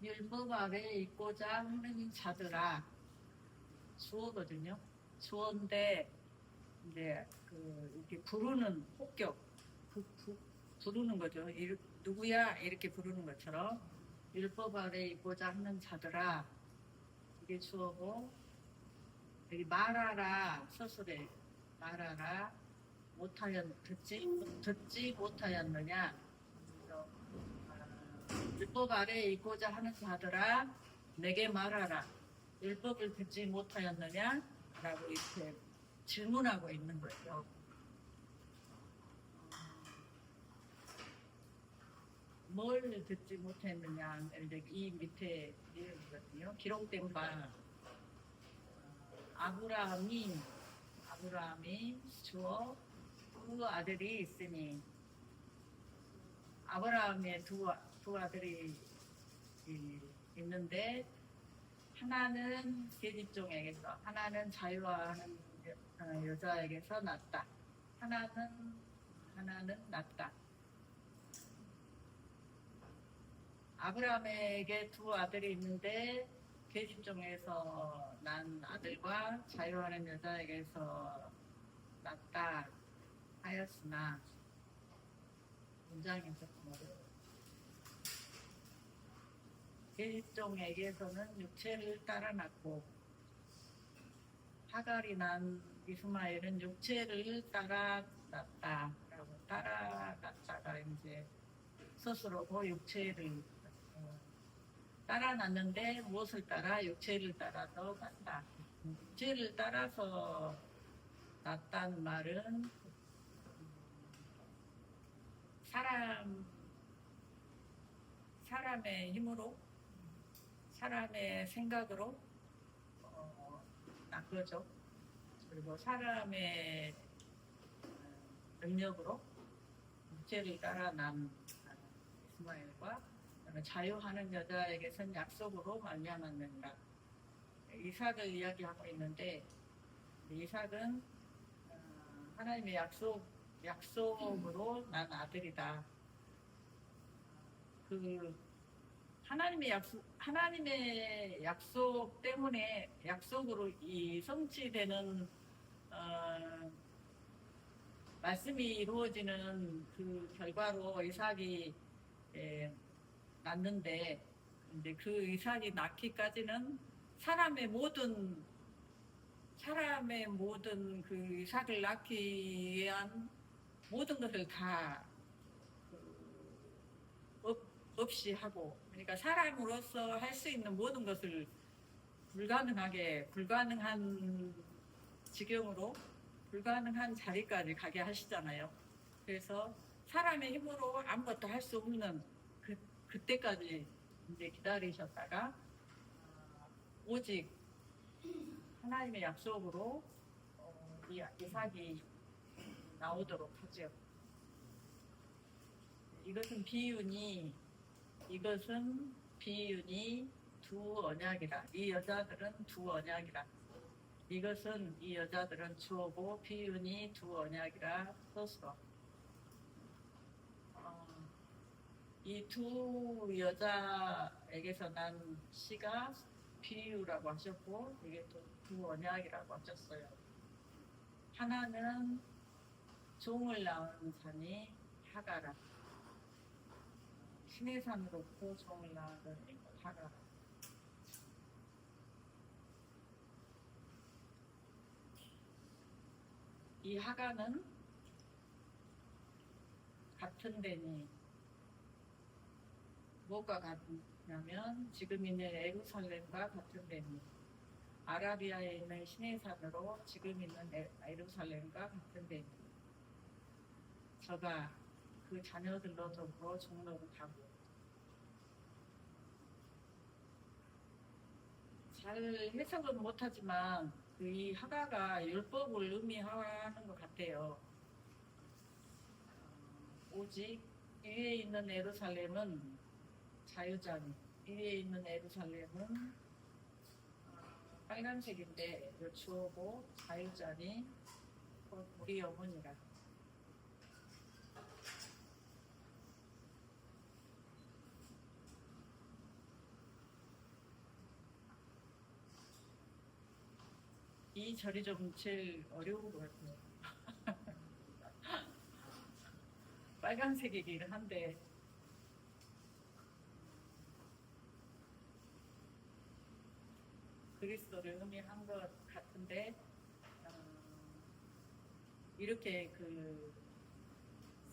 율법 아래에 있고자 하는 자들아, 주어거든요. 주어인데 이제 이렇게 부르는 폭격, 부르는 거죠. 누구야 이렇게 부르는 것처럼 율법 아래에 있고자 하는 자들아, 이게 주어고, 여기 말하라 서술에 말하라 듣지 못하였느냐. 율법 아래에 있고자 하는 자들아, 내게 말하라. 율법을 듣지 못하였느냐? 라고 이렇게 질문하고 있는 거예요. 뭘 듣지 못했느냐? 이 밑에 내용이거든요. 기록된 바 아브라함이 주어 두 아들이 있으니, 아브라함의 두 아들이 있는데, 하나는 계집종에게서, 하나는 자유화하는 여자에게서 낳았다. 하나는 낳았다. 아브라함에게 두 아들이 있는데 계집종에서 난 아들과 자유하는 여자에게서 낳았다 하였으나, 문장에서 계집종에게서는 육체를 따라 낳고, 하갈이 난 이스마엘은 육체를 따라 낳았다라고, 따라 낳았다가 이제 스스로고 육체를 따라 낳는데, 무엇을 따라? 육체를 따라서 낳았다. 육체를 따라서 낳았다는 말은 사람의 힘으로, 사람의 생각으로 낳은 거죠. 그리고 사람의 능력으로 육체를 따라 난 이스마엘과 자유하는 여자에게선 약속으로 말미암았느니라. 이삭을 이야기하고 있는데, 이삭은 하나님의 약속으로 난 아들이다. 하나님의 약속 때문에, 약속으로 이 성취되는 말씀이 이루어지는 그 결과로 이삭이 낳는데, 이제 그 이삭이 낳기까지는 사람의 모든 그 이삭을 낳기 위한 모든 것을 다 없이 하고, 그러니까 사람으로서 할 수 있는 모든 것을 불가능한 지경으로, 불가능한 자리까지 가게 하시잖아요. 그래서 사람의 힘으로 아무것도 할 수 없는 그때까지 이제 기다리셨다가 오직 하나님의 약속으로 이삭이 나오도록 하죠. 이것은 비윤이 두 언약이라. 이 여자들은 두 언약이라. 이것은 이 여자들은 주어고 비윤이 두 언약이라 스스로. 이 두 여자에게서 난 씨가 비유라고 하셨고, 이게 또 두 언약이라고 하셨어요. 하나는 종을 낳은 산이 하가라. 신의 산으로부터 종을 낳은 하가라. 이 하가는 같은 데니, 뭐가 같냐면 지금 있는 예루살렘과 같은 데니, 아라비아에 있는 신의 산으로 지금 있는 예루살렘과 같은 데니, 저가 그 자녀들로 더불어 종로를 가고. 잘 해석은 못하지만 이 하가가 율법을 의미하는 것 같아요. 오직 위에 있는 예루살렘은 자유자니, 위에 있는 예루살렘은 빨간색인데 주어고, 자유자니 우리 어머니라. 이 절이 좀 제일 어려운 것 같아요. 빨간색이긴 한데 그리스도를 의미한 것 같은데 이렇게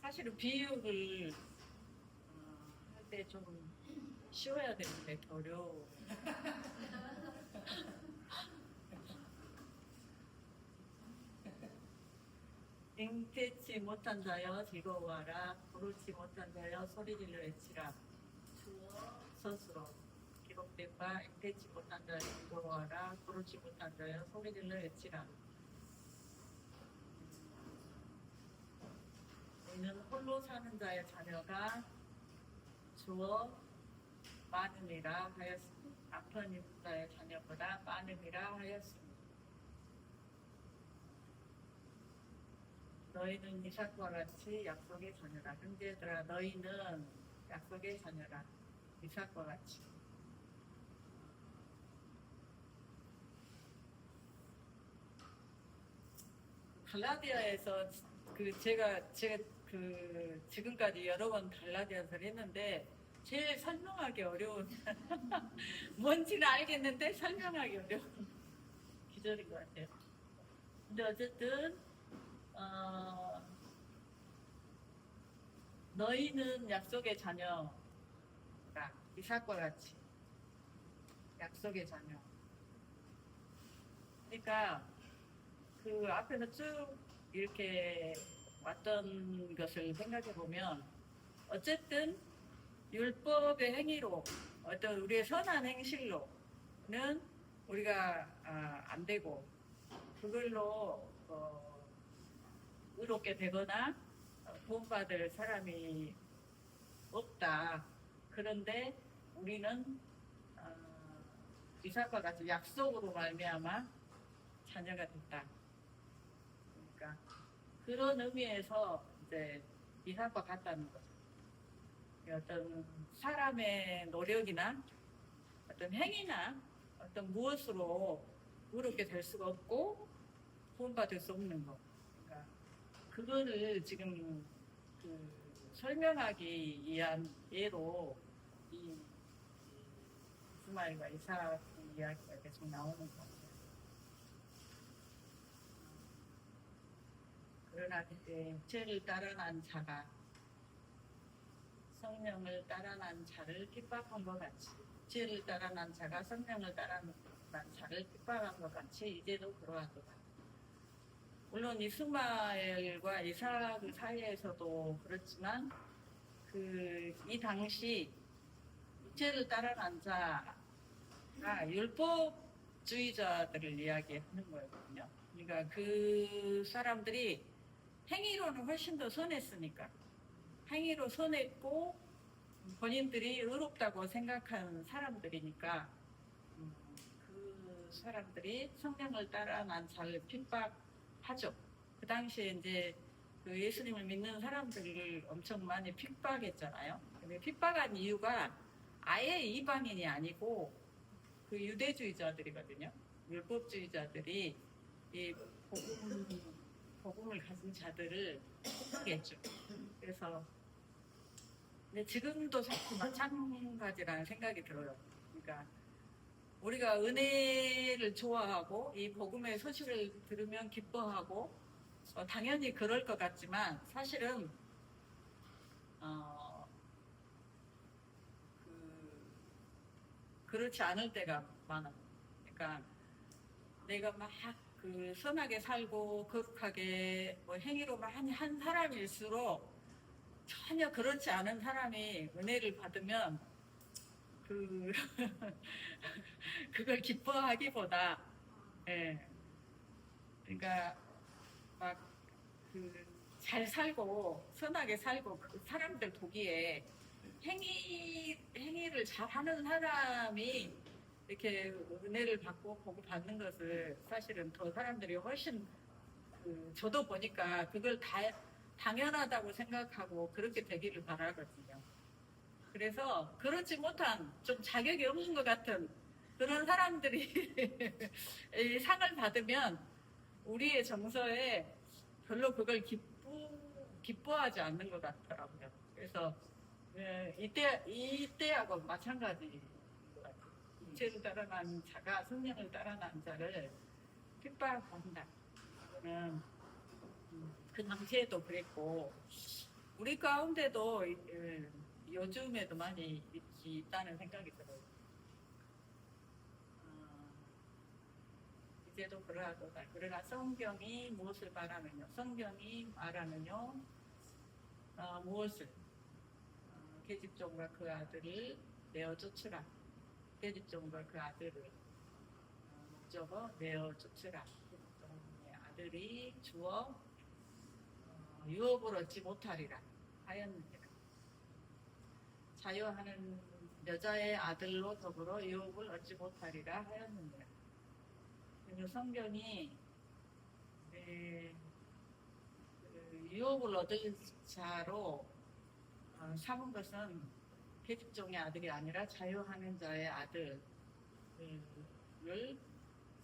사실은 비유를 할 때 좀 쉬워야 되는데 어려워. 잉태치 못한 자여 즐거워하라. 부르지 못한 자여 소리질러 외치라. 스스로 기록된 바 잉태치 못한 자여 즐거워하라. 부르지 못한 자여 소리질러 외치라. 이는 홀로 사는 자의 자녀가 주어 많음이라 하였으니 남편 있는 자의 자녀보다 많음이라 하였으니 너희는 이삭과 같이 약속의 자녀라. 형제들아 너희는 약속의 자녀라. 이삭과 같이. 갈라디아에서 제가 지금까지 여러 번 갈라디아서를 했는데 제일 설명하기 어려운 뭔지는 알겠는데 설명하기 어려운 기절인 것 같아요. 근데 어쨌든 너희는 약속의 자녀라. 이삭과 같이 약속의 자녀. 그러니까 그 앞에서 쭉 이렇게 왔던 것을 생각해 보면 어쨌든 율법의 행위로 어떤 우리의 선한 행실로는 우리가 안 되고 그걸로 의롭게 되거나 구원받을 사람이 없다. 그런데 우리는 이삭과 같이 약속으로 말미암아 자녀가 됐다. 그러니까 그런 의미에서 이제 이삭과 같다는 거죠. 어떤 사람의 노력이나 어떤 행위나 어떤 무엇으로 의롭게 될 수가 없고 구원받을 수 없는 거. 그러니까 그거를 지금 설명하기 위한 예로 이 이스마엘과 이삭 이야기가 계속 나오는 것 같아요. 그러나 그때 죄를 따라난 자가 성령을 따라난 자를 핍박한 것 같이 죄를 따라난 자가 성령을 따라난 자를 핍박한 것 같이 이제도 그러하도다. 물론 이스마엘과 이삭 사이에서도 그렇지만 이 당시 죄를 따라난 자가 율법주의자들을 이야기하는 거거든요. 그러니까 그 사람들이 행위로는 훨씬 더 선했으니까 행위로 선했고 본인들이 의롭다고 생각하는 사람들이니까 그 사람들이 성령을 따라난 자를 핍박하죠. 그 당시에 이제 그 예수님을 믿는 사람들을 엄청 많이 핍박했잖아요. 근데 핍박한 이유가 아예 이방인이 아니고 그 유대주의자들이거든요. 율법주의자들이 이 복음을 가진 자들을 핍박했죠. 그래서 근데 지금도 마찬가지라는 생각이 들어요. 그러니까 우리가 은혜를 좋아하고 이 복음의 소식을 들으면 기뻐하고 당연히 그럴 것 같지만 사실은 그렇지 않을 때가 많아요. 그러니까 내가 막 선하게 살고 거룩하게 행위로 많이 한 사람일수록 전혀 그렇지 않은 사람이 은혜를 받으면 그걸 기뻐하기보다 그러니까 막 잘 살고 선하게 살고 그 사람들 보기에 행위를 잘하는 사람이 이렇게 은혜를 받고 복을 받는 것을 사실은 더 사람들이 훨씬 저도 보니까 그걸 당연하다고 생각하고 그렇게 되기를 바라거든요. 그래서 그렇지 못한 좀 자격이 없는 것 같은 그런 사람들이 이 상을 받으면 우리의 정서에 별로 그걸 기뻐하지 않는 것 같더라고요. 그래서 이때하고 마찬가지인 것 같아요. 육체를 따라난 자가 성령을 따라난 자를 핍박한다. 그거는 그 당시에도 그랬고 우리 가운데도 요즘에도 많이 있다는 생각이 들어요. 이제도 그러하도다. 그러나 성경이 무엇을 말하느냐? 성경이 말하느냐? 무엇을? 계집종과 그 아들을 내어 쫓으라. 계집종과 그 아들을 목적어 내어 쫓으라. 계집종의 아들이 주어 유업을 얻지 못하리라 하였느니라. 자유하는 여자의 아들로 더불어 유업을 얻지 못하리라 하였느니라. 성경이 유업을 얻을 자로 삼은 것은 계집종의 아들이 아니라 자유하는 자의 아들을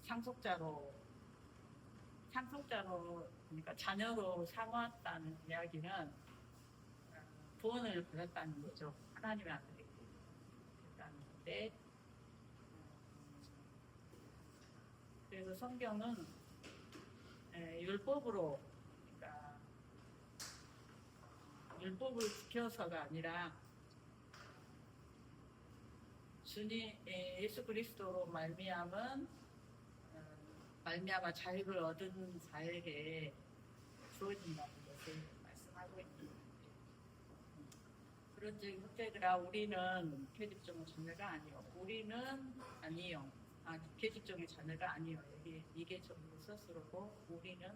상속자로 그러니까 자녀로 삼았다는 이야기는 구원을 받았다는 거죠. 하나님의 아들이 됐다는 건데 그래서 성경은 율법으로 그러니까 율법을 지켜서가 아니라 주님 예수 그리스도로 말미암아 자유를 얻은 자에게 주어진다는 것을 말씀하고 있습니다. 그런즉 형제들아 우리는 계집종의 자녀가 아니요 우리는 아니요 계집종의 자녀가 아니요 이게 전부 스스로고 우리는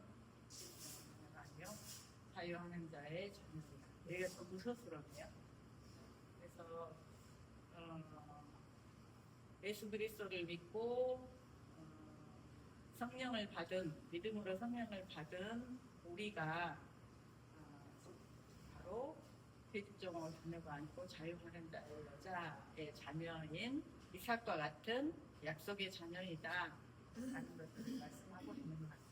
자녀가 아니요 자유하는 자의 자녀이다. 이게 전부 스스로네요. 그래서 예수 그리스도를 믿고 성령을 받은 믿음으로 성령을 받은 우리가 바로 계집종의 자녀가 아니고 자유하는 자의 여자의 자녀인 이삭과 같은 약속의 자녀이다 라는 것을 말씀하고 있는 것 같습니다.